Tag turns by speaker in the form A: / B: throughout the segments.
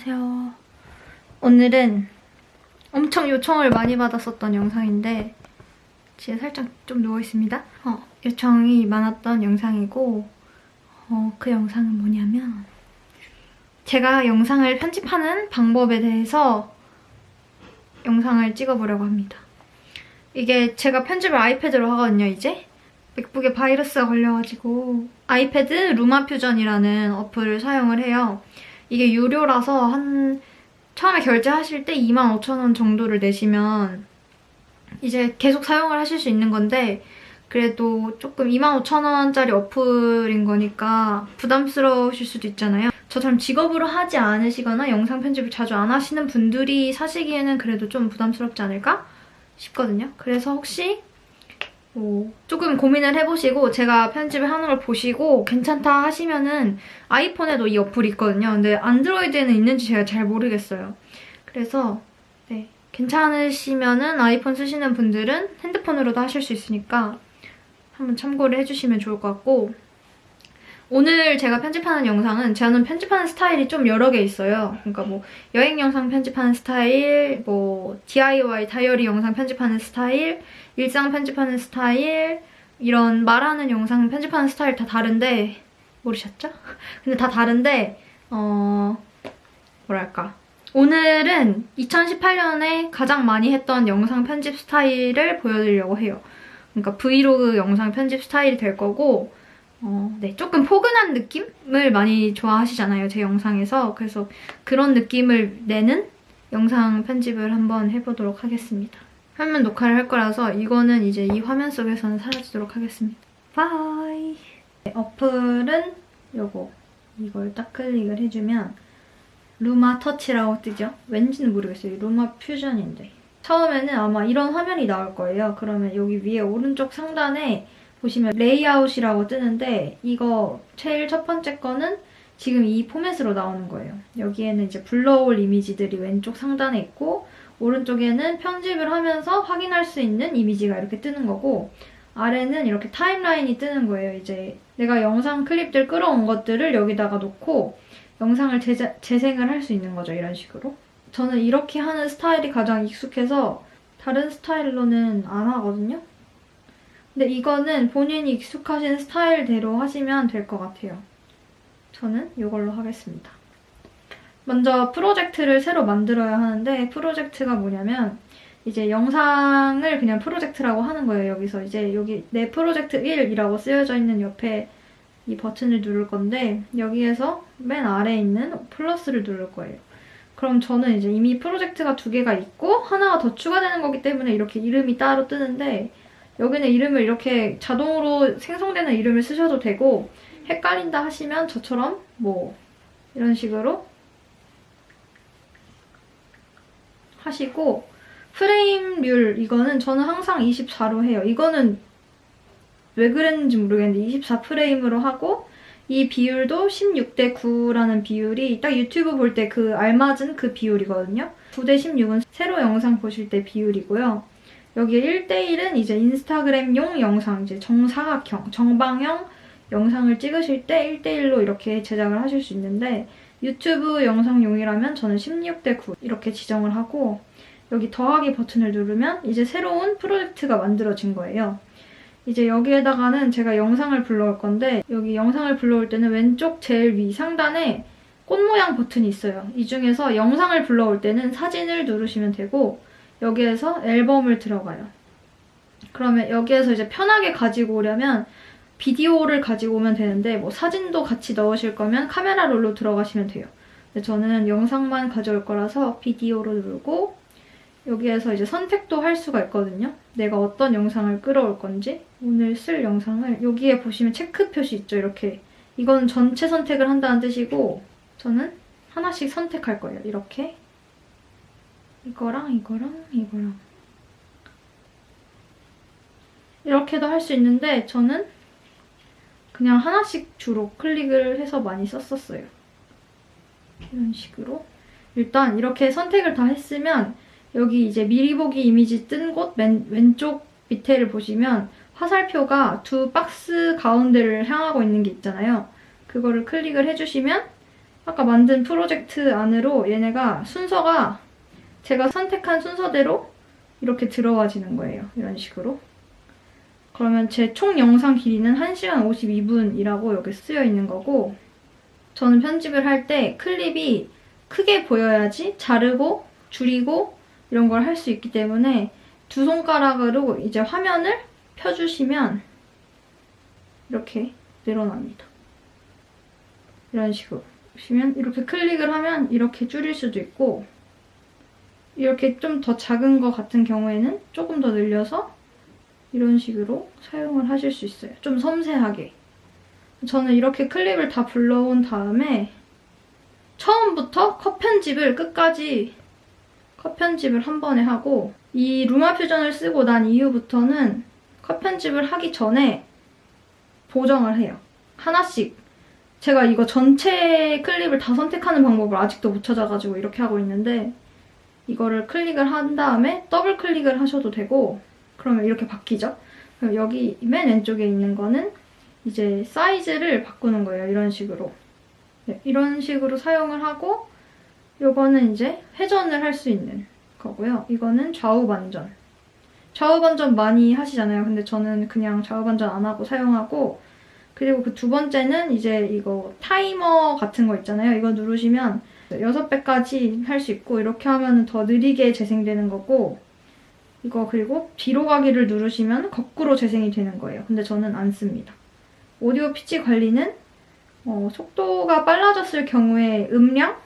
A: 안녕하세요. 오늘은 엄청 요청을 많이 받았었던 영상인데 지금 살짝 좀 누워있습니다. 요청이 많았던 영상이고 그 영상은 뭐냐면 제가 영상을 편집하는 방법에 대해서 영상을 찍어보려고 합니다. 이게 제가 편집을 아이패드로 하거든요, 이제. 맥북에 바이러스가 걸려가지고 아이패드 루마퓨전이라는 어플을 사용을 해요. 이게 유료라서 처음에 결제하실 때 25,000원 정도를 내시면 이제 계속 사용을 하실 수 있는 건데 그래도 조금 25,000원짜리 어플인 거니까 부담스러우실 수도 있잖아요. 저처럼 직업으로 하지 않으시거나 영상 편집을 자주 안 하시는 분들이 사시기에는 그래도 좀 부담스럽지 않을까 싶거든요. 그래서 혹시 조금 고민을 해보시고 제가 편집을 하는 걸 보시고 괜찮다 하시면은 아이폰에도 이 어플이 있거든요. 근데 안드로이드에는 있는지 제가 잘 모르겠어요. 그래서 네, 괜찮으시면은 아이폰 쓰시는 분들은 핸드폰으로도 하실 수 있으니까 한번 참고를 해주시면 좋을 것 같고, 오늘 제가 편집하는 영상은 저는 편집하는 스타일이 좀 여러 개 있어요. 그러니까 뭐 여행 영상 편집하는 스타일, 뭐 DIY 다이어리 영상 편집하는 스타일, 일상 편집하는 스타일, 이런 말하는 영상 편집하는 스타일 다 다른데 모르셨죠? 근데 다 다른데 뭐랄까, 오늘은 2018년에 가장 많이 했던 영상 편집 스타일을 보여드리려고 해요. 그러니까 브이로그 영상 편집 스타일이 될 거고, 네, 조금 포근한 느낌을 많이 좋아하시잖아요, 제 영상에서. 그래서 그런 느낌을 내는 영상 편집을 한번 해보도록 하겠습니다. 화면 녹화를 할 거라서 이거는 이제 이 화면 속에서는 사라지도록 하겠습니다. 바이! 네, 어플은 이걸 딱 클릭을 해주면 루마 터치라고 뜨죠? 왠지는 모르겠어요. 루마 퓨전인데. 처음에는 아마 이런 화면이 나올 거예요. 그러면 여기 위에 오른쪽 상단에 보시면 레이아웃이라고 뜨는데 이거 제일 첫 번째 거는 지금 이 포맷으로 나오는 거예요. 여기에는 이제 불러올 이미지들이 왼쪽 상단에 있고 오른쪽에는 편집을 하면서 확인할 수 있는 이미지가 이렇게 뜨는 거고 아래는 이렇게 타임라인이 뜨는 거예요. 이제 내가 영상 클립들 끌어온 것들을 여기다가 놓고 영상을 재생을 할 수 있는 거죠. 이런 식으로. 저는 이렇게 하는 스타일이 가장 익숙해서 다른 스타일로는 안 하거든요. 근데 이거는 본인이 익숙하신 스타일대로 하시면 될 것 같아요. 저는 이걸로 하겠습니다. 먼저 프로젝트를 새로 만들어야 하는데 프로젝트가 뭐냐면 이제 영상을 그냥 프로젝트라고 하는 거예요. 여기서 이제 여기 내 프로젝트 1이라고 쓰여져 있는 옆에 이 버튼을 누를 건데 여기에서 맨 아래에 있는 플러스를 누를 거예요. 그럼 저는 이제 이미 프로젝트가 2개가 있고 하나가 더 추가되는 거기 때문에 이렇게 이름이 따로 뜨는데 여기는 이름을 이렇게 자동으로 생성되는 이름을 쓰셔도 되고 헷갈린다 하시면 저처럼 뭐 이런 식으로 하시고 프레임률 이거는 저는 항상 24로 해요. 이거는 왜 그랬는지 모르겠는데 24프레임으로 하고 이 비율도 16대 9라는 비율이 딱 유튜브 볼 때 그 알맞은 그 비율이거든요. 9대 16은 세로 영상 보실 때 비율이고요. 여기 1대1은 이제 인스타그램용 영상, 이제 정사각형, 정방형 영상을 찍으실 때 1대1로 이렇게 제작을 하실 수 있는데 유튜브 영상용이라면 저는 16대 9 이렇게 지정을 하고 여기 더하기 버튼을 누르면 이제 새로운 프로젝트가 만들어진 거예요. 이제 여기에다가는 제가 영상을 불러올 건데 여기 영상을 불러올 때는 왼쪽 제일 위 상단에 꽃 모양 버튼이 있어요. 이 중에서 영상을 불러올 때는 사진을 누르시면 되고 여기에서 앨범을 들어가요. 그러면 여기에서 이제 편하게 가지고 오려면 비디오를 가지고 오면 되는데 뭐 사진도 같이 넣으실 거면 카메라 롤로 들어가시면 돼요. 근데 저는 영상만 가져올 거라서 비디오로 누르고 여기에서 이제 선택도 할 수가 있거든요. 내가 어떤 영상을 끌어올 건지 오늘 쓸 영상을 여기에 보시면 체크 표시 있죠. 이렇게 이건 전체 선택을 한다는 뜻이고 저는 하나씩 선택할 거예요. 이렇게 이거랑 이거랑 이거랑 이렇게도 할 수 있는데 저는 그냥 하나씩 주로 클릭을 해서 많이 썼었어요. 이런 식으로 일단 이렇게 선택을 다 했으면 여기 이제 미리 보기 이미지 뜬 곳 맨 왼쪽 밑에를 보시면 화살표가 2 박스 가운데를 향하고 있는 게 있잖아요. 그거를 클릭을 해주시면 아까 만든 프로젝트 안으로 얘네가 순서가 제가 선택한 순서대로 이렇게 들어와지는 거예요. 이런 식으로. 그러면 제 총 영상 길이는 1시간 52분이라고 여기 쓰여 있는 거고, 저는 편집을 할 때 클립이 크게 보여야지 자르고 줄이고 이런 걸 할 수 있기 때문에 두 손가락으로 이제 화면을 펴주시면 이렇게 늘어납니다. 이런 식으로 보시면 이렇게 클릭을 하면 이렇게 줄일 수도 있고, 이렇게 좀 더 작은 거 같은 경우에는 조금 더 늘려서 이런 식으로 사용을 하실 수 있어요. 좀 섬세하게. 저는 이렇게 클립을 다 불러온 다음에 처음부터 컷 편집을 끝까지 컷 편집을 한 번에 하고, 이 루마 퓨전을 쓰고 난 이후부터는 컷 편집을 하기 전에 보정을 해요. 하나씩. 제가 이거 전체 클립을 다 선택하는 방법을 아직도 못 찾아가지고 이렇게 하고 있는데, 이거를 클릭을 한 다음에 더블 클릭을 하셔도 되고, 그러면 이렇게 바뀌죠? 그럼 여기 맨 왼쪽에 있는 거는 이제 사이즈를 바꾸는 거예요. 이런 식으로. 네, 이런 식으로 사용을 하고, 요거는 이제 회전을 할 수 있는 거고요. 이거는 좌우 반전. 좌우 반전 많이 하시잖아요. 근데 저는 그냥 좌우 반전 안 하고 사용하고, 그리고 그 두 번째는 이제 이거 타이머 같은 거 있잖아요. 이거 누르시면 6배까지 할 수 있고, 이렇게 하면 더 느리게 재생되는 거고, 이거 그리고 뒤로 가기를 누르시면 거꾸로 재생이 되는 거예요. 근데 저는 안 씁니다. 오디오 피치 관리는 속도가 빨라졌을 경우에 음량?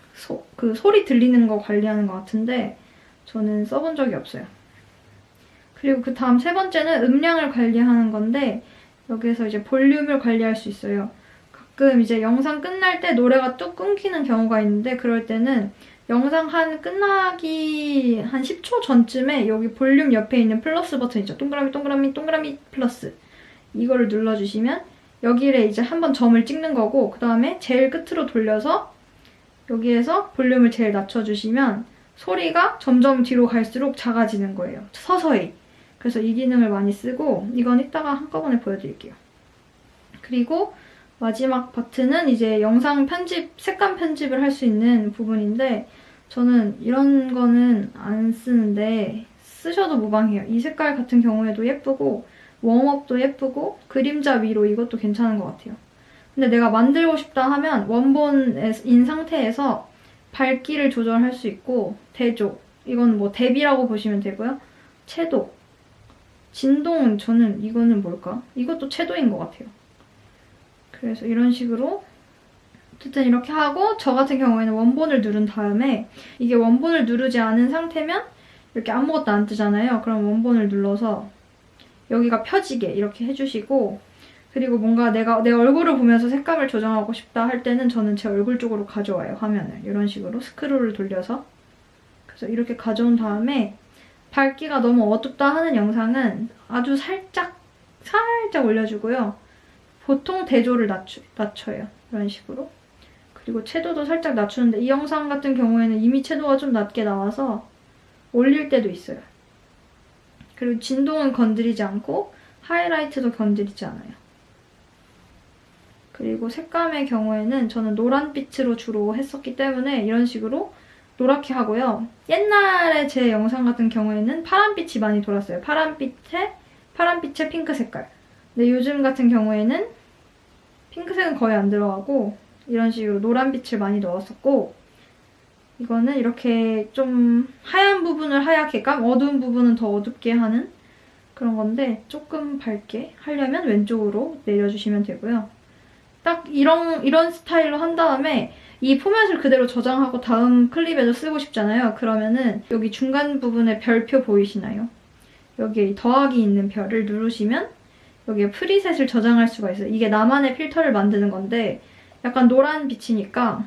A: 그 소리 들리는 거 관리하는 것 같은데 저는 써본 적이 없어요. 그리고 그 다음 세 번째는 음량을 관리하는 건데, 여기에서 이제 볼륨을 관리할 수 있어요. 가끔 이제 영상 끝날 때 노래가 뚝 끊기는 경우가 있는데, 그럴 때는 영상 끝나기 한 10초 전쯤에 여기 볼륨 옆에 있는 플러스 버튼 있죠. 동그라미 동그라미 동그라미 플러스. 이거를 눌러주시면 여기를 이제 한번 점을 찍는 거고, 그 다음에 제일 끝으로 돌려서 여기에서 볼륨을 제일 낮춰주시면 소리가 점점 뒤로 갈수록 작아지는 거예요. 서서히. 그래서 이 기능을 많이 쓰고, 이건 이따가 한꺼번에 보여드릴게요. 그리고 마지막 버튼은 이제 영상 편집, 색감 편집을 할 수 있는 부분인데, 저는 이런 거는 안 쓰는데 쓰셔도 무방해요. 이 색깔 같은 경우에도 예쁘고, 웜업도 예쁘고, 그림자 위로 이것도 괜찮은 것 같아요. 근데 내가 만들고 싶다 하면 원본인 상태에서 밝기를 조절할 수 있고, 대조, 이건 뭐 대비라고 보시면 되고요. 채도, 진동은 저는 이거는 뭘까? 이것도 채도인 것 같아요. 그래서 이런 식으로 어쨌든 이렇게 하고, 저 같은 경우에는 원본을 누른 다음에, 이게 원본을 누르지 않은 상태면 이렇게 아무것도 안 뜨잖아요. 그럼 원본을 눌러서 여기가 펴지게 이렇게 해주시고, 그리고 뭔가 내 얼굴을 보면서 색감을 조정하고 싶다 할 때는 저는 제 얼굴 쪽으로 가져와요, 화면을. 이런 식으로 스크롤을 돌려서. 그래서 이렇게 가져온 다음에 밝기가 너무 어둡다 하는 영상은 아주 살짝 올려주고요. 보통 대조를 낮춰요. 이런 식으로. 그리고 채도도 살짝 낮추는데, 이 영상 같은 경우에는 이미 채도가 좀 낮게 나와서 올릴 때도 있어요. 그리고 진동은 건드리지 않고 하이라이트도 건드리지 않아요. 그리고 색감의 경우에는 저는 노란빛으로 주로 했었기 때문에 이런 식으로 노랗게 하고요. 옛날에 제 영상 같은 경우에는 파란빛이 많이 돌았어요. 파란빛에 핑크 색깔. 근데 요즘 같은 경우에는 핑크색은 거의 안 들어가고 이런 식으로 노란빛을 많이 넣었었고, 이거는 이렇게 좀 하얀 부분을 하얗게, 어두운 부분은 더 어둡게 하는 그런 건데, 조금 밝게 하려면 왼쪽으로 내려주시면 되고요. 딱 이런 스타일로 한 다음에 이 포맷을 그대로 저장하고 다음 클립에도 쓰고 싶잖아요. 그러면은 여기 중간 부분에 별표 보이시나요? 여기에 더하기 있는 별을 누르시면 여기에 프리셋을 저장할 수가 있어요. 이게 나만의 필터를 만드는 건데, 약간 노란 빛이니까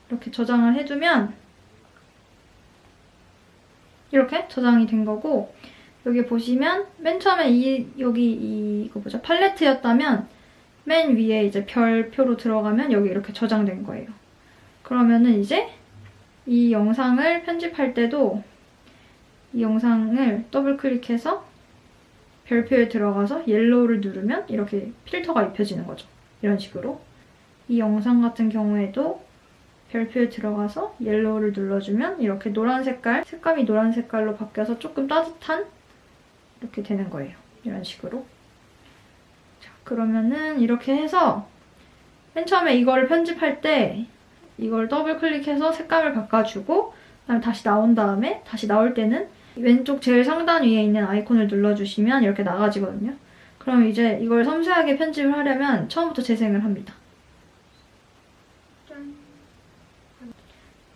A: 이렇게 저장을 해두면 이렇게 저장이 된 거고, 여기 보시면 맨 처음에 이거 뭐죠? 팔레트였다면 맨 위에 이제 별표로 들어가면 여기 이렇게 저장된 거예요. 그러면은 이제 이 영상을 편집할 때도 이 영상을 더블 클릭해서 별표에 들어가서 옐로우를 누르면 이렇게 필터가 입혀지는 거죠. 이런 식으로. 이 영상 같은 경우에도 별표에 들어가서 옐로우를 눌러주면 이렇게 노란 색깔, 색감이 노란 색깔로 바뀌어서 조금 따뜻한 이렇게 되는 거예요. 이런 식으로. 자, 그러면은 이렇게 해서 맨 처음에 이거를 편집할 때 이걸 더블 클릭해서 색감을 바꿔주고 그다음에 다시 나온 다음에 다시 나올 때는 왼쪽 제일 상단 위에 있는 아이콘을 눌러주시면 이렇게 나가지거든요. 그럼 이제 이걸 섬세하게 편집을 하려면 처음부터 재생을 합니다.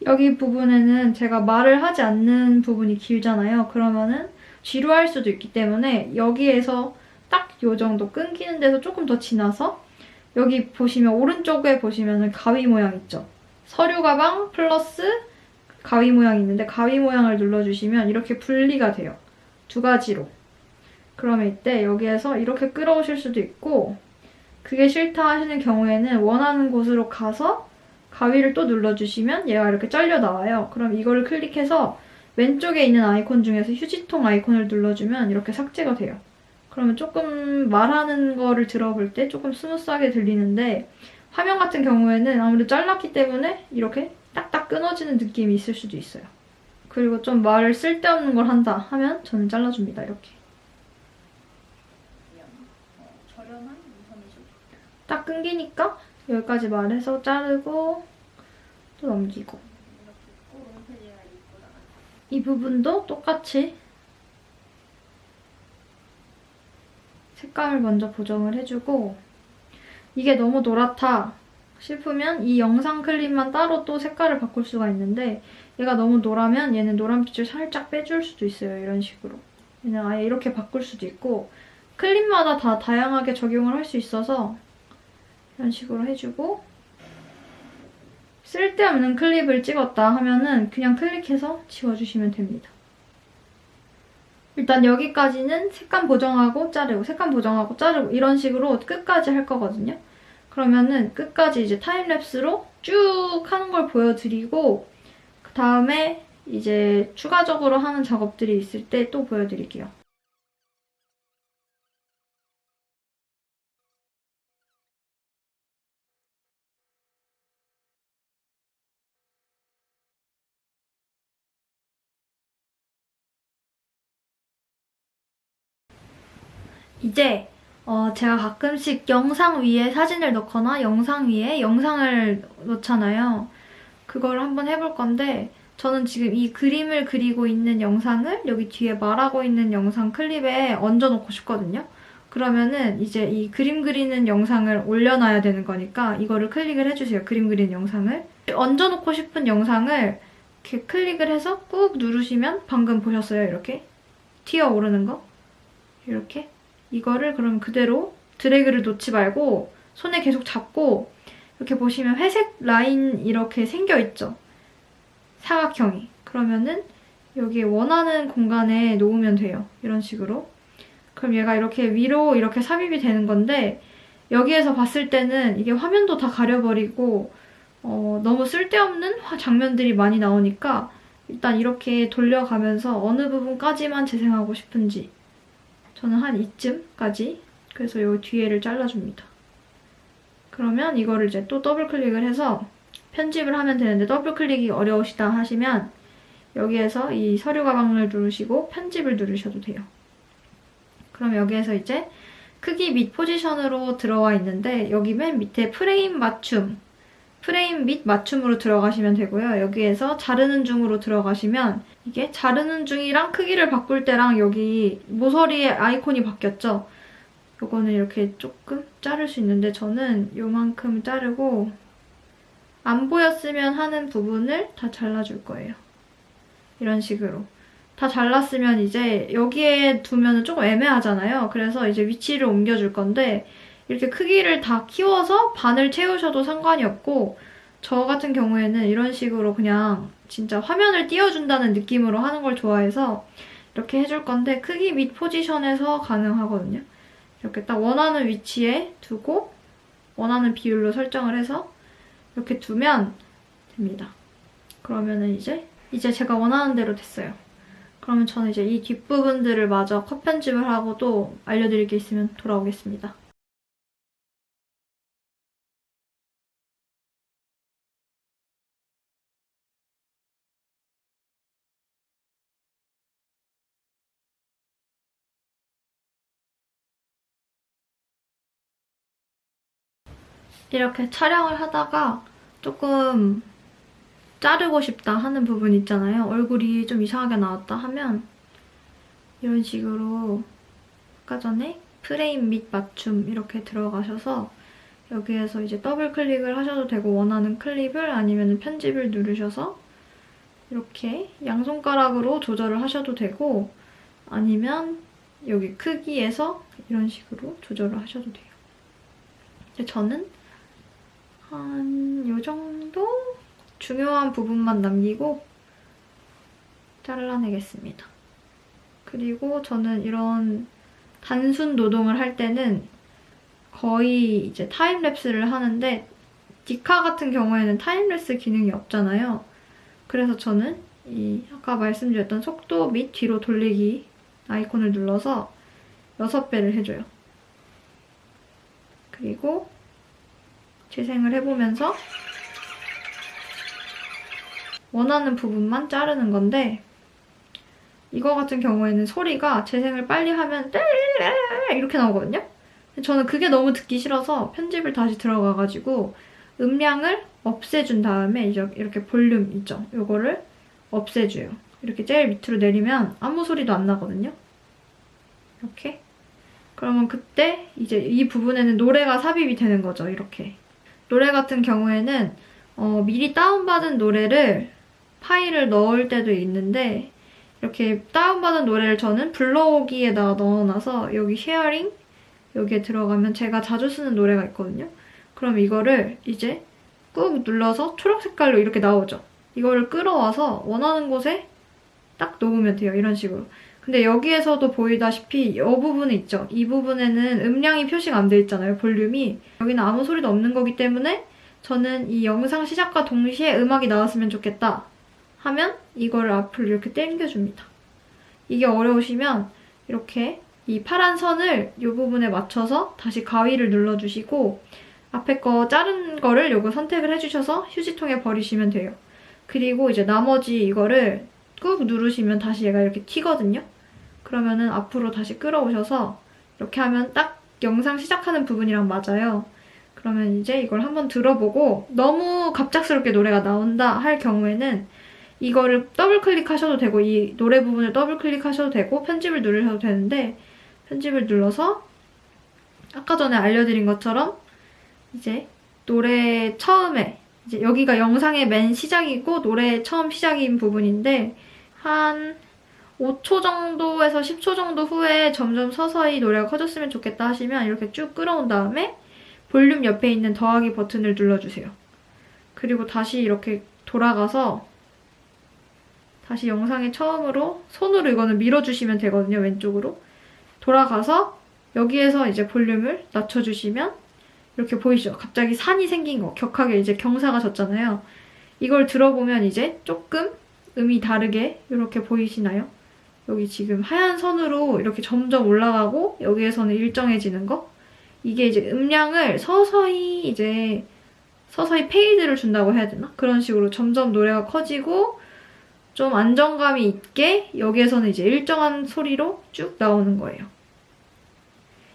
A: 여기 부분에는 제가 말을 하지 않는 부분이 길잖아요. 그러면은 지루할 수도 있기 때문에 여기에서 딱 요 정도 끊기는 데서 조금 더 지나서 여기 보시면 오른쪽에 보시면 가위 모양 있죠? 서류 가방 플러스 가위 모양이 있는데 가위 모양을 눌러주시면 이렇게 분리가 돼요. 두 가지로. 그러면 이때 여기에서 이렇게 끌어오실 수도 있고 그게 싫다 하시는 경우에는 원하는 곳으로 가서 가위를 또 눌러주시면 얘가 이렇게 잘려 나와요. 그럼 이거를 클릭해서 왼쪽에 있는 아이콘 중에서 휴지통 아이콘을 눌러주면 이렇게 삭제가 돼요. 그러면 조금 말하는 거를 들어볼 때 조금 스무스하게 들리는데 화면 같은 경우에는 아무래도 잘랐기 때문에 이렇게 딱딱 끊어지는 느낌이 있을 수도 있어요. 그리고 좀 말을 쓸데없는 걸 한다 하면 저는 잘라줍니다. 이렇게. 딱 끊기니까 여기까지 말해서 자르고 또 넘기고 이 부분도 똑같이 색감을 먼저 보정을 해주고 이게 너무 노랗다 싶으면 이 영상 클립만 따로 또 색깔을 바꿀 수가 있는데 얘가 너무 노라면 얘는 노란빛을 살짝 빼줄 수도 있어요. 이런 식으로. 얘는 아예 이렇게 바꿀 수도 있고 클립마다 다 다양하게 적용을 할 수 있어서 이런 식으로 해주고 쓸데없는 클립을 찍었다 하면은 그냥 클릭해서 지워주시면 됩니다. 일단 여기까지는 색감 보정하고 자르고 색감 보정하고 자르고 이런 식으로 끝까지 할 거거든요. 그러면은 끝까지 이제 타임랩스로 쭉 하는 걸 보여드리고 그 다음에 이제 추가적으로 하는 작업들이 있을 때 또 보여드릴게요. 이제 제가 가끔씩 영상 위에 사진을 넣거나 영상 위에 영상을 넣잖아요. 그걸 한번 해볼 건데 저는 지금 이 그림을 그리고 있는 영상을 여기 뒤에 말하고 있는 영상 클립에 얹어놓고 싶거든요. 그러면은 이제 이 그림 그리는 영상을 올려놔야 되는 거니까 이거를 클릭을 해주세요. 그림 그리는 영상을. 얹어놓고 싶은 영상을 이렇게 클릭을 해서 꾹 누르시면 방금 보셨어요? 이렇게 튀어오르는 거? 이렇게. 이거를 그럼 그대로 드래그를 놓지 말고 손에 계속 잡고 이렇게 보시면 회색 라인 이렇게 생겨있죠? 사각형이. 그러면은 여기 원하는 공간에 놓으면 돼요. 이런 식으로. 그럼 얘가 이렇게 위로 이렇게 삽입이 되는 건데 여기에서 봤을 때는 이게 화면도 다 가려버리고 너무 쓸데없는 장면들이 많이 나오니까 일단 이렇게 돌려가면서 어느 부분까지만 재생하고 싶은지 저는 한 이쯤까지 그래서 이 뒤에를 잘라줍니다. 그러면 이거를 이제 또 더블 클릭을 해서 편집을 하면 되는데 더블 클릭이 어려우시다 하시면 여기에서 이 서류 가방을 누르시고 편집을 누르셔도 돼요. 그럼 여기에서 이제 크기 및 포지션으로 들어와 있는데 여기 맨 밑에 프레임 맞춤, 프레임 및 맞춤으로 들어가시면 되고요. 여기에서 자르는 중으로 들어가시면 이게 자르는 중이랑 크기를 바꿀 때랑 여기 모서리에 아이콘이 바뀌었죠? 요거는 이렇게 조금 자를 수 있는데 저는 요만큼 자르고 안 보였으면 하는 부분을 다 잘라줄 거예요. 이런 식으로. 다 잘랐으면 이제 여기에 두면 조금 애매하잖아요. 그래서 이제 위치를 옮겨줄 건데 이렇게 크기를 다 키워서 반을 채우셔도 상관이 없고 저 같은 경우에는 이런 식으로 그냥 진짜 화면을 띄워준다는 느낌으로 하는 걸 좋아해서 이렇게 해줄 건데 크기 및 포지션에서 가능하거든요. 이렇게 딱 원하는 위치에 두고 원하는 비율로 설정을 해서 이렇게 두면 됩니다. 그러면은 이제 제가 원하는 대로 됐어요. 그러면 저는 이제 이 뒷부분들을 마저 컷 편집을 하고 또 알려드릴 게 있으면 돌아오겠습니다. 이렇게 촬영을 하다가 조금 자르고 싶다 하는 부분 있잖아요. 얼굴이 좀 이상하게 나왔다 하면 이런 식으로 아까 전에 프레임 및 맞춤 이렇게 들어가셔서 여기에서 이제 더블 클릭을 하셔도 되고 원하는 클립을 아니면 편집을 누르셔서 이렇게 양손가락으로 조절을 하셔도 되고 아니면 여기 크기에서 이런 식으로 조절을 하셔도 돼요. 근데 저는 한 요 정도 중요한 부분만 남기고 잘라내겠습니다. 그리고 저는 이런 단순 노동을 할 때는 거의 이제 타임랩스를 하는데 디카 같은 경우에는 타임랩스 기능이 없잖아요. 그래서 저는 이 아까 말씀드렸던 속도 및 뒤로 돌리기 아이콘을 눌러서 6배를 해줘요. 그리고 재생을 해보면서 원하는 부분만 자르는 건데 이거 같은 경우에는 소리가 재생을 빨리 하면 이렇게 나오거든요? 저는 그게 너무 듣기 싫어서 편집을 다시 들어가가지고 음량을 없애준 다음에 이렇게 볼륨 있죠? 이거를 없애줘요. 이렇게 제일 밑으로 내리면 아무 소리도 안 나거든요? 이렇게. 그러면 그때 이제 이 부분에는 노래가 삽입이 되는 거죠, 이렇게. 노래 같은 경우에는 미리 다운받은 노래를 파일을 넣을 때도 있는데 이렇게 다운받은 노래를 저는 불러오기에다가 넣어놔서 여기 쉐어링 여기에 들어가면 제가 자주 쓰는 노래가 있거든요. 그럼 이거를 이제 꾹 눌러서 초록 색깔로 이렇게 나오죠. 이거를 끌어와서 원하는 곳에 딱 놓으면 돼요. 이런 식으로. 근데 여기에서도 보이다시피 이 부분이 있죠. 이 부분에는 음량이 표시가 안 돼 있잖아요. 볼륨이. 여기는 아무 소리도 없는 거기 때문에 저는 이 영상 시작과 동시에 음악이 나왔으면 좋겠다 하면 이거를 앞으로 이렇게 당겨줍니다. 이게 어려우시면 이렇게 이 파란 선을 이 부분에 맞춰서 다시 가위를 눌러주시고 앞에 거 자른 거를 요거 선택을 해주셔서 휴지통에 버리시면 돼요. 그리고 이제 나머지 이거를 꾹 누르시면 다시 얘가 이렇게 튀거든요. 그러면은 앞으로 다시 끌어오셔서 이렇게 하면 딱 영상 시작하는 부분이랑 맞아요. 그러면 이제 이걸 한번 들어보고 너무 갑작스럽게 노래가 나온다 할 경우에는 이거를 더블 클릭하셔도 되고 이 노래 부분을 더블 클릭하셔도 되고 편집을 누르셔도 되는데 편집을 눌러서 아까 전에 알려드린 것처럼 이제 노래 처음에 이제 여기가 영상의 맨 시작이고 노래 처음 시작인 부분인데 한 5초 정도에서 10초 정도 후에 점점 서서히 노래가 커졌으면 좋겠다 하시면 이렇게 쭉 끌어온 다음에 볼륨 옆에 있는 더하기 버튼을 눌러주세요. 그리고 다시 이렇게 돌아가서 다시 영상의 처음으로 손으로 이거는 밀어주시면 되거든요. 왼쪽으로. 돌아가서 여기에서 이제 볼륨을 낮춰주시면 이렇게 보이시죠? 갑자기 산이 생긴 거. 격하게 이제 경사가 졌잖아요. 이걸 들어보면 이제 조금 음이 다르게 이렇게 보이시나요? 여기 지금 하얀 선으로 이렇게 점점 올라가고 여기에서는 일정해지는 거. 이게 이제 음량을 서서히 페이드를 준다고 해야 되나? 그런 식으로 점점 노래가 커지고 좀 안정감이 있게 여기에서는 이제 일정한 소리로 쭉 나오는 거예요.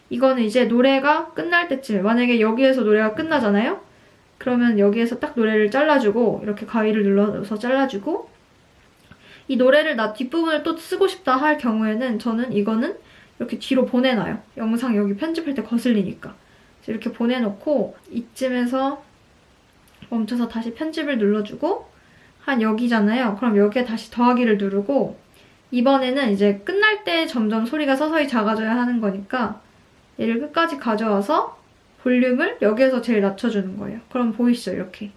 A: 이거는 이제 노래가 끝날 때쯤에 만약에 여기에서 노래가 끝나잖아요? 그러면 여기에서 딱 노래를 잘라주고 이렇게 가위를 눌러서 잘라주고 이 노래를 나 뒷부분을 또 쓰고 싶다 할 경우에는 저는 이거는 이렇게 뒤로 보내놔요. 영상 여기 편집할 때 거슬리니까. 그래서 이렇게 보내놓고 이쯤에서 멈춰서 다시 편집을 눌러주고 한 여기잖아요. 그럼 여기에 다시 더하기를 누르고 이번에는 이제 끝날 때 점점 소리가 서서히 작아져야 하는 거니까 얘를 끝까지 가져와서 볼륨을 여기에서 제일 낮춰주는 거예요. 그럼 보이시죠? 이렇게.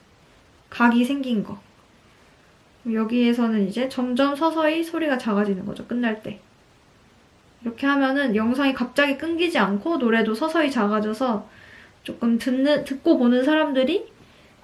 A: 각이 생긴 거. 여기에서는 이제 점점 서서히 소리가 작아지는 거죠. 끝날 때. 이렇게 하면은 영상이 갑자기 끊기지 않고 노래도 서서히 작아져서 조금 듣고 보는 사람들이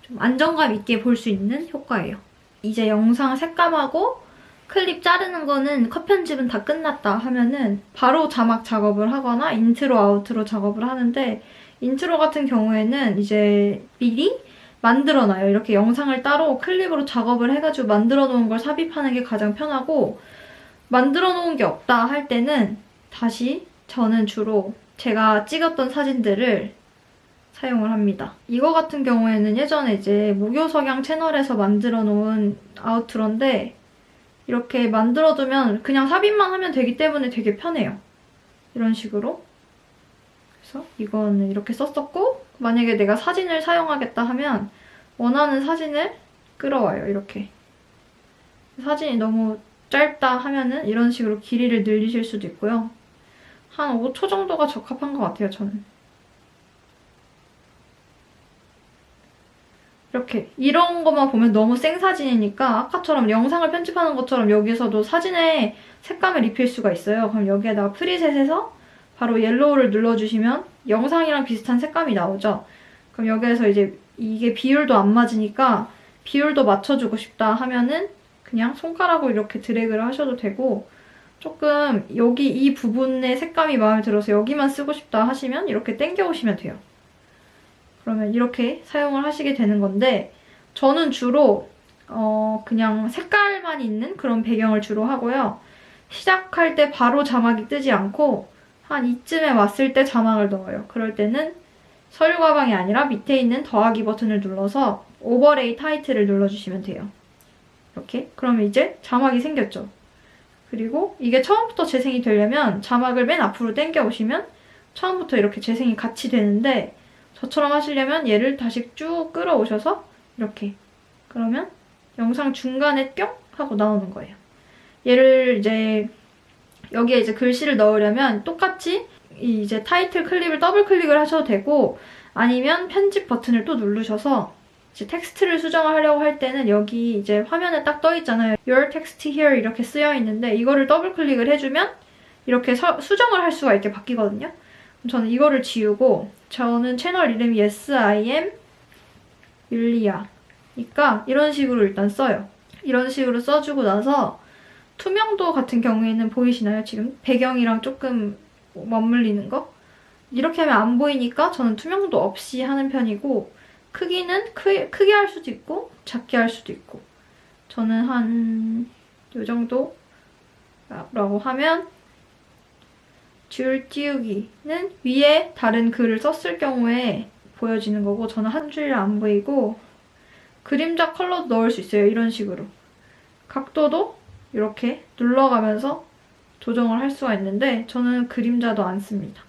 A: 좀 안정감 있게 볼 수 있는 효과예요. 이제 영상 색감하고 클립 자르는 거는 컷 편집은 다 끝났다 하면은 바로 자막 작업을 하거나 인트로, 아우트로 작업을 하는데 인트로 같은 경우에는 이제 미리 만들어놔요. 이렇게 영상을 따로 클립으로 작업을 해가지고 만들어 놓은 걸 삽입하는 게 가장 편하고 만들어 놓은 게 없다 할 때는 다시 저는 주로 제가 찍었던 사진들을 사용을 합니다. 이거 같은 경우에는 예전에 이제 무교석양 채널에서 만들어 놓은 아우트로인데 이렇게 만들어두면 그냥 삽입만 하면 되기 때문에 되게 편해요. 이런 식으로. 그래서 이거는 이렇게 썼었고 만약에 내가 사진을 사용하겠다 하면 원하는 사진을 끌어와요. 이렇게. 사진이 너무 짧다 하면은 이런 식으로 길이를 늘리실 수도 있고요. 한 5초 정도가 적합한 것 같아요, 저는. 이렇게 이런 것만 보면 너무 생사진이니까 아까처럼 영상을 편집하는 것처럼 여기서도 사진에 색감을 입힐 수가 있어요. 그럼 여기에다가 프리셋에서 바로 옐로우를 눌러주시면 영상이랑 비슷한 색감이 나오죠. 그럼 여기에서 이제 이게 비율도 안 맞으니까 비율도 맞춰주고 싶다 하면은 그냥 손가락으로 이렇게 드래그를 하셔도 되고 조금 여기 이 부분의 색감이 마음에 들어서 여기만 쓰고 싶다 하시면 이렇게 당겨오시면 돼요. 그러면 이렇게 사용을 하시게 되는 건데 저는 주로 그냥 색깔만 있는 그런 배경을 주로 하고요. 시작할 때 바로 자막이 뜨지 않고 한 이쯤에 왔을 때 자막을 넣어요. 그럴 때는 서류 가방이 아니라 밑에 있는 더하기 버튼을 눌러서 오버레이 타이틀을 눌러주시면 돼요. 이렇게. 그러면 이제 자막이 생겼죠. 그리고 이게 처음부터 재생이 되려면 자막을 맨 앞으로 당겨 오시면 처음부터 이렇게 재생이 같이 되는데 저처럼 하시려면 얘를 다시 쭉 끌어오셔서 이렇게. 그러면 영상 중간에 뿅 하고 나오는 거예요. 얘를 이제 여기에 이제 글씨를 넣으려면 똑같이 이제 타이틀 클립을 더블 클릭을 하셔도 되고 아니면 편집 버튼을 또 누르셔서 이제 텍스트를 수정하려고 할 때는 여기 이제 화면에 딱 떠 있잖아요. Your text here 이렇게 쓰여 있는데 이거를 더블 클릭을 해주면 이렇게 수정을 할 수가 있게 바뀌거든요. 저는 이거를 지우고 저는 채널 이름이 Yes I am 율리아니까 이런 식으로 일단 써요. 이런 식으로 써주고 나서 투명도 같은 경우에는 보이시나요? 지금 배경이랑 조금 맞물리는 거? 이렇게 하면 안 보이니까 저는 투명도 없이 하는 편이고 크기는 크게 할 수도 있고 작게 할 수도 있고 저는 한 요 정도라고 하면 줄 띄우기는 위에 다른 글을 썼을 경우에 보여지는 거고 저는 한 줄이 안 보이고 그림자 컬러도 넣을 수 있어요. 이런 식으로. 각도도 이렇게 눌러가면서 조정을 할 수가 있는데 저는 그림자도 안 씁니다.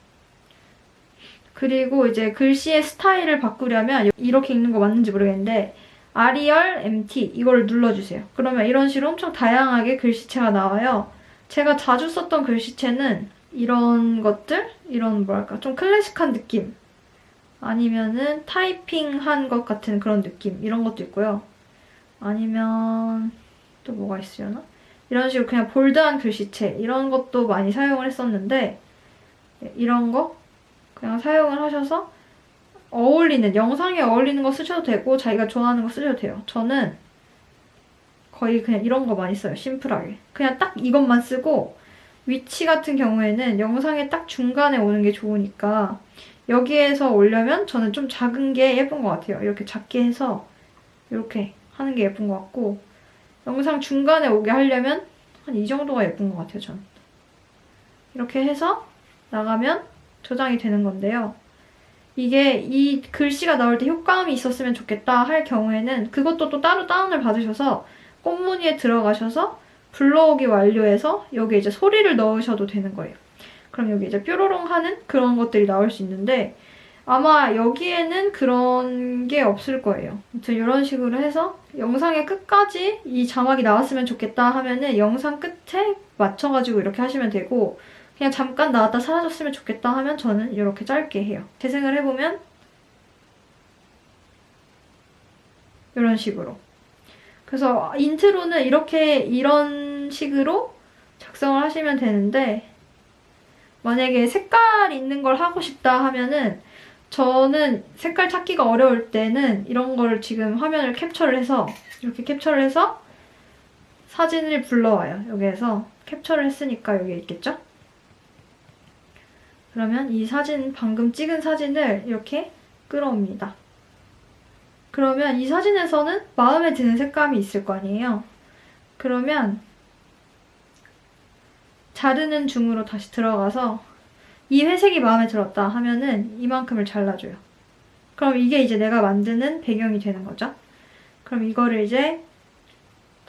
A: 그리고 이제 글씨의 스타일을 바꾸려면 이렇게 읽는 거 맞는지 모르겠는데 Arial MT 이걸 눌러주세요. 그러면 이런 식으로 엄청 다양하게 글씨체가 나와요. 제가 자주 썼던 글씨체는 이런 것들? 이런 뭐랄까 좀 클래식한 느낌 아니면은 타이핑한 것 같은 그런 느낌 이런 것도 있고요. 아니면 또 뭐가 있으려나? 이런 식으로 그냥 볼드한 글씨체 이런 것도 많이 사용을 했었는데 이런 거 그냥 사용을 하셔서 어울리는 영상에 어울리는 거 쓰셔도 되고 자기가 좋아하는 거 쓰셔도 돼요. 저는 거의 그냥 이런 거 많이 써요. 심플하게. 그냥 딱 이것만 쓰고 위치 같은 경우에는 영상의 딱 중간에 오는 게 좋으니까 여기에서 오려면 저는 좀 작은 게 예쁜 것 같아요. 이렇게 작게 해서 이렇게 하는 게 예쁜 것 같고 영상 중간에 오게 하려면 한 이 정도가 예쁜 것 같아요, 저는. 이렇게 해서 나가면 저장이 되는 건데요. 이게 이 글씨가 나올 때 효과음이 있었으면 좋겠다 할 경우에는 그것도 또 따로 다운을 받으셔서 꽃무늬에 들어가셔서 불러오기 완료해서 여기 이제 소리를 넣으셔도 되는 거예요. 그럼 여기 이제 뾰로롱 하는 그런 것들이 나올 수 있는데 아마 여기에는 그런 게 없을 거예요. 아무튼 이런 식으로 해서 영상의 끝까지 이 자막이 나왔으면 좋겠다 하면은 영상 끝에 맞춰가지고 이렇게 하시면 되고 그냥 잠깐 나왔다 사라졌으면 좋겠다 하면 저는 이렇게 짧게 해요. 재생을 해보면 이런 식으로. 그래서 인트로는 이런 식으로 작성을 하시면 되는데 만약에 색깔 있는 걸 하고 싶다 하면은 저는 색깔 찾기가 어려울 때는 이런 걸 지금 화면을 캡처를 해서 이렇게 캡처를 해서 사진을 불러와요. 여기에서 캡처를 했으니까 여기 있겠죠? 그러면 이 사진, 방금 찍은 사진을 이렇게 끌어옵니다. 그러면 이 사진에서는 마음에 드는 색감이 있을 거 아니에요? 그러면 자르는 중으로 다시 들어가서 이 회색이 마음에 들었다 하면은 이만큼을 잘라줘요. 그럼 이게 이제 내가 만드는 배경이 되는 거죠. 그럼 이거를 이제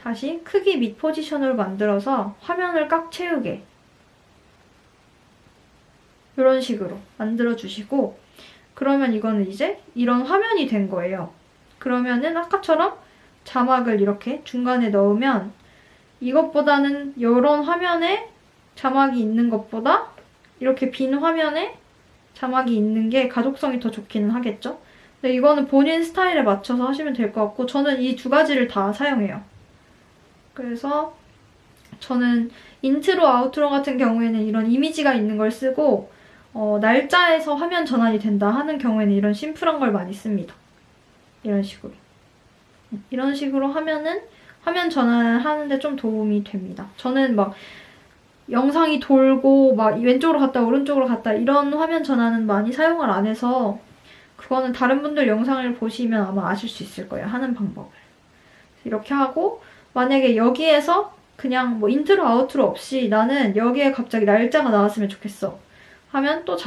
A: 다시 크기 및 포지션으로 만들어서 화면을 꽉 채우게 이런 식으로 만들어주시고, 그러면 이거는 이제 이런 화면이 된 거예요. 그러면은 아까처럼 자막을 이렇게 중간에 넣으면 이것보다는 이런 화면에 자막이 있는 것보다 이렇게 빈 화면에 자막이 있는 게 가독성이 더 좋기는 하겠죠? 근데 이거는 본인 스타일에 맞춰서 하시면 될 것 같고, 저는 이 두 가지를 다 사용해요. 그래서 저는 인트로, 아우트로 같은 경우에는 이런 이미지가 있는 걸 쓰고, 날짜에서 화면 전환이 된다 하는 경우에는 이런 심플한 걸 많이 씁니다. 이런 식으로. 이런 식으로 하면은 화면 전환을 하는데 좀 도움이 됩니다. 저는 막 영상이 돌고 막 왼쪽으로 갔다 오른쪽으로 갔다 이런 화면 전환은 많이 사용을 안 해서, 그거는 다른 분들 영상을 보시면 아마 아실 수 있을 거예요. 하는 방법을. 이렇게 하고, 만약에 여기에서 그냥 뭐 인트로 아우트로 없이 나는 여기에 갑자기 날짜가 나왔으면 좋겠어 하면 또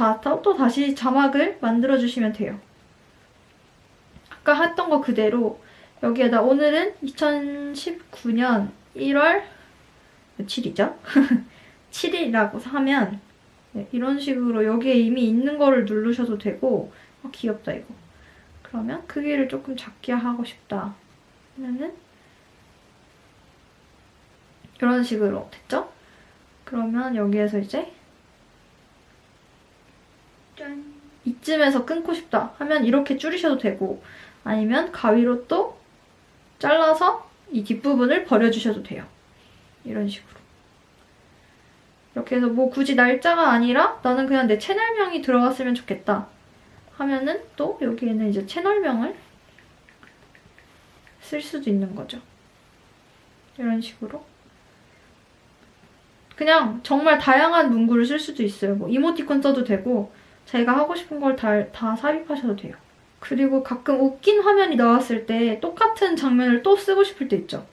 A: 다시 자막을 만들어주시면 돼요. 아까 했던 거 그대로 여기에다 오늘은 2019년 1월 며칠이죠? 7일이라고 하면 이런 식으로 여기에 이미 있는 거를 누르셔도 되고, 귀엽다 이거. 그러면 크기를 조금 작게 하고 싶다 하면은 이런 식으로 됐죠? 그러면 여기에서 이제 짠! 이쯤에서 끊고 싶다 하면 이렇게 줄이셔도 되고, 아니면 가위로 또 잘라서 이 뒷부분을 버려주셔도 돼요. 이런 식으로. 이렇게 해서 뭐 굳이 날짜가 아니라 나는 그냥 내 채널명이 들어갔으면 좋겠다 하면은 또 여기에는 이제 채널명을 쓸 수도 있는 거죠. 이런 식으로. 그냥 정말 다양한 문구를 쓸 수도 있어요. 뭐 이모티콘 써도 되고 자기가 하고 싶은 걸 다 삽입하셔도 돼요. 그리고 가끔 웃긴 화면이 나왔을 때 똑같은 장면을 또 쓰고 싶을 때 있죠.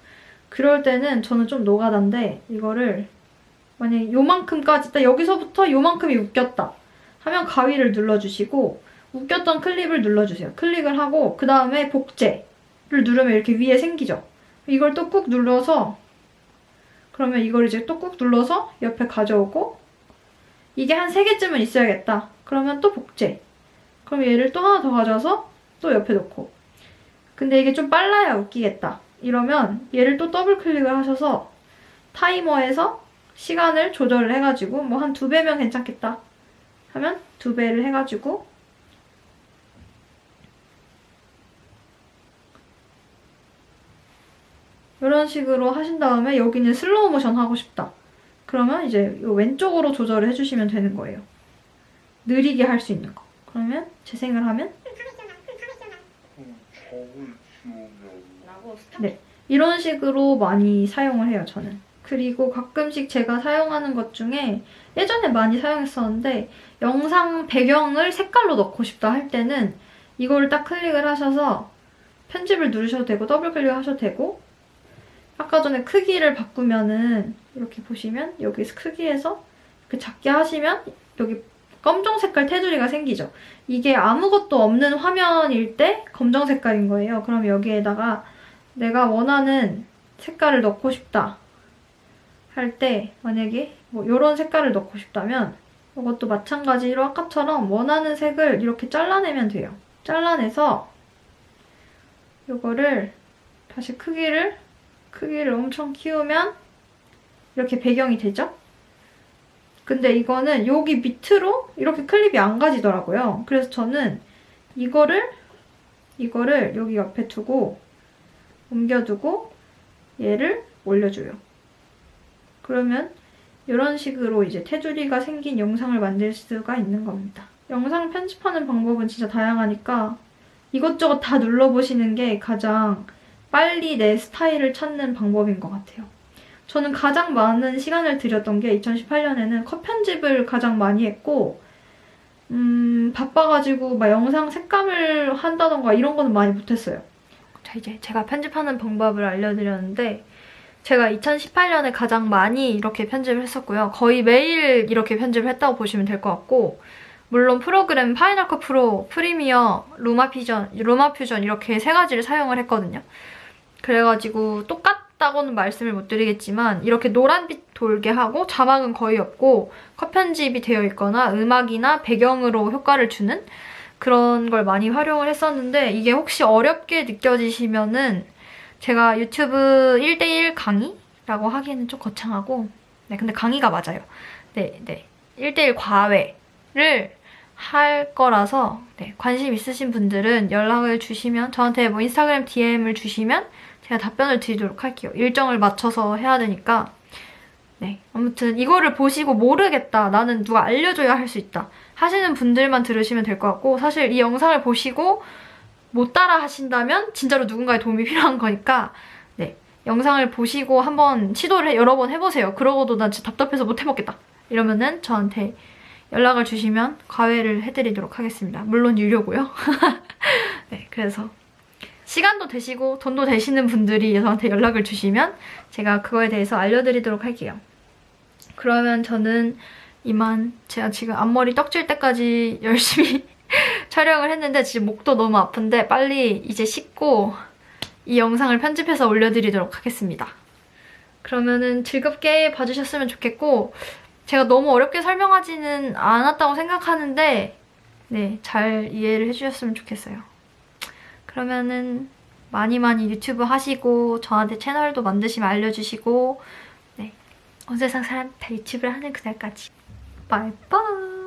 A: 그럴 때는 저는 좀 노가다인데, 이거를 만약에 요만큼까지, 딱 여기서부터 요만큼이 웃겼다 하면 가위를 눌러주시고 웃겼던 클립을 눌러주세요. 클릭을 하고 그 다음에 복제를 누르면 이렇게 위에 생기죠. 이걸 또 꾹 눌러서, 그러면 이걸 이제 또 꾹 눌러서 옆에 가져오고, 이게 한 3개쯤은 있어야겠다. 그러면 또 복제. 그럼 얘를 또 하나 더 가져와서 또 옆에 놓고. 근데 이게 좀 빨라야 웃기겠다. 이러면 얘를 또 더블 클릭을 하셔서 타이머에서 시간을 조절을 해가지고 뭐 한 2배면 괜찮겠다 하면 2배를 해가지고 이런 식으로 하신 다음에 여기는 슬로우 모션 하고 싶다. 그러면 이제 이 왼쪽으로 조절을 해주시면 되는 거예요. 느리게 할 수 있는 거. 그러면 재생을 하면 네, 이런 식으로 많이 사용을 해요, 저는. 그리고 가끔씩 제가 사용하는 것 중에 예전에 많이 사용했었는데, 영상 배경을 색깔로 넣고 싶다 할 때는 이거를 딱 클릭을 하셔서 편집을 누르셔도 되고 더블 클릭하셔도 되고, 아까 전에 크기를 바꾸면은 이렇게 보시면 여기 크기에서 이렇게 작게 하시면 여기 검정 색깔 테두리가 생기죠. 이게 아무것도 없는 화면일 때 검정 색깔인 거예요. 그럼 여기에다가 내가 원하는 색깔을 넣고 싶다 할 때, 만약에 뭐 이런 색깔을 넣고 싶다면 이것도 마찬가지로 아까처럼 원하는 색을 이렇게 잘라내면 돼요. 잘라내서 이거를 다시 크기를 엄청 키우면 이렇게 배경이 되죠? 근데 이거는 여기 밑으로 이렇게 클립이 안 가지더라고요. 그래서 저는 이거를 여기 옆에 두고 옮겨두고 얘를 올려줘요. 그러면 이런 식으로 이제 테두리가 생긴 영상을 만들 수가 있는 겁니다. 영상 편집하는 방법은 진짜 다양하니까 이것저것 다 눌러보시는 게 가장 빨리 내 스타일을 찾는 방법인 것 같아요. 저는 가장 많은 시간을 들였던 게 2018년에는 컷 편집을 가장 많이 했고, 바빠가지고 막 영상 색감을 한다던가 이런 거는 많이 못했어요. 자, 이제 제가 편집하는 방법을 알려드렸는데, 제가 2018년에 가장 많이 이렇게 편집을 했었고요. 거의 매일 이렇게 편집을 했다고 보시면 될 것 같고, 물론 프로그램 파이널 컷 프로, 프리미어, 루마퓨전 이렇게 3가지를 사용을 했거든요. 그래가지고 똑같다고는 말씀을 못 드리겠지만 이렇게 노란빛 돌게 하고 자막은 거의 없고 컷 편집이 되어 있거나 음악이나 배경으로 효과를 주는 그런 걸 많이 활용을 했었는데 이게 혹시 어렵게 느껴지시면은 제가 유튜브 1대1 강의라고 하기에는 좀 거창하고 네, 근데 강의가 맞아요. 네. 1대1 과외를 할 거라서 네, 관심 있으신 분들은 연락을 주시면 저한테 뭐 인스타그램 DM을 주시면 제가 답변을 드리도록 할게요. 일정을 맞춰서 해야 되니까 네, 아무튼 이거를 보시고 모르겠다, 나는 누가 알려줘야 할 수 있다 하시는 분들만 들으시면 될 것 같고 사실 이 영상을 보시고 못 따라 하신다면 진짜로 누군가의 도움이 필요한 거니까 네, 영상을 보시고 한번 시도를 여러 번 해보세요. 그러고도 난 진짜 답답해서 못 해먹겠다 이러면은 저한테 연락을 주시면 과외를 해드리도록 하겠습니다. 물론 유료고요. 네, 그래서 시간도 되시고 돈도 되시는 분들이 저한테 연락을 주시면 제가 그거에 대해서 알려드리도록 할게요. 그러면 저는 이만 제가 지금 앞머리 떡질 때까지 열심히 촬영을 했는데 지금 목도 너무 아픈데 빨리 이제 씻고 이 영상을 편집해서 올려드리도록 하겠습니다. 그러면은 즐겁게 봐주셨으면 좋겠고 제가 너무 어렵게 설명하지는 않았다고 생각하는데 네, 잘 이해를 해주셨으면 좋겠어요. 그러면은 많이 유튜브 하시고 저한테 채널도 만드시면 알려주시고 네, 온 세상 사람 다 유튜브를 하는 그날까지 바이바이.